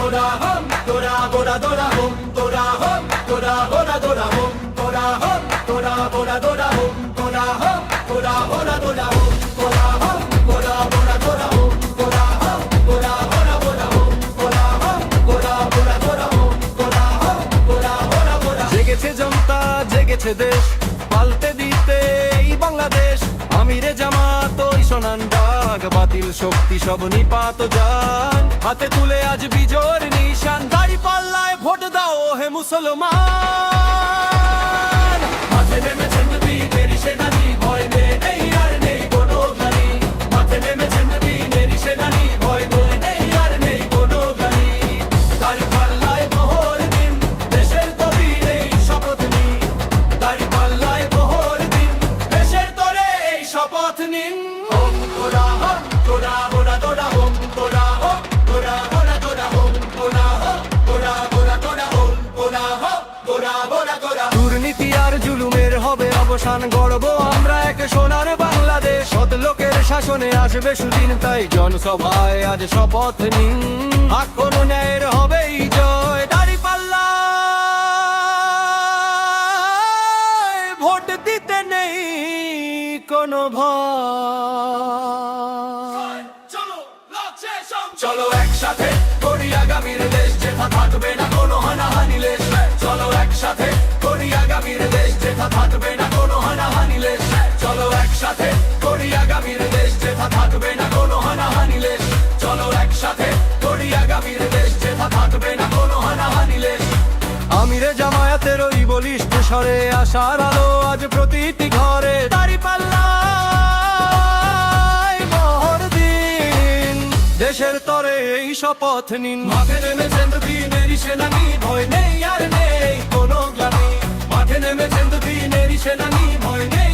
তোরা হোম তোরা বোরা দোরা হোম তোরা হোম তোরা বোরা দোরা হোম তোরা হোম তোরা বোরা দোরা হোম তোরা হোম তোরা বোরা দোরা হোম তোরা হোম তোরা বোরা দোরা হোম তোরা হোম তোরা বোরা বোরা হোম তোরা হোম তোরা বোরা দোরা হোম তোরা হোম তোরা বোরা বোরা। জেগেছে জনতা জেগেছে দেশ পাল্টে দিতে এই বাংলাদেশ। আমিরে জামাত ওই শোনান ডাক, বাতিল শক্তি সব নিপাত যান। হাতে তুলে আজ বিজয়ের নিশান, দাড়ি পাল্লায় ভোট দাও হে মুসলমান। মাঠে নেমেছেন বীরের সেনানি, ভয় নেই আর নেই কোনো গানি। মাঠে নেমেছেন বীরের সেনানি, ভয় নেই আর নেই কোনো গানি। দাঁড়িপাল্লায় মোহর দিন, দেশের তরে এই শপথ নিন। দাঁড়িপাল্লায় মোহর দিন, দেশের তরে এই শপথ নিন। হোম তোরা হোম তোরা বোরা দোরা হোম তোরা হোম তোরা বোরা দোরা হোম তোরা হোম তোরা বোরা দোরা হোম তোরা হোম তোরা বোরা দোরা। দুর্নীতি আর জুলুমের হবে অবসান, গর্ব আমরা এক সোনার বাংলাদেশ। সৎ লোকের শাসনে আসবে সুদিন, তাই জনসভায় আজ শপথ নিন। আর কোন ন্যায়ের হবেই জয়, দাঁড়িপাল্লায় ভোট দিতে নেই কোনো ভয়। চলো লক্ষ্যে চলো একসাথে করি আগামীর দেশ, যেথা থাকবে না কোনো হানাহানি লেশ। চলো একসাথে করি আগামীর দেশ, যেথা থাকবে না কোনো হানাহানি লেশ। চলো একসাথে করি আগামীর দেশ, যেথা থাকবে না কোনো হানাহানি লেশ। চলো একসাথে করি আগামীর দেশ, যেথা থাকবে না কোনো হানাহানি লেশ। আমিরে জামায়াতের ওই বলিষ্ঠ স্বরে আশার আলো আজ প্রতিটি ঘরে। দাঁড়িপাল্লায় মোহর দিন, দেশের তরে এই শপথ নিন। মাঠে নেমেছেন বীরের সেনানি, ভয় নেই আর নেই কোনো গ্লানি। মাঠে নেমেছেন বীরের সেনানি, ভয় নেই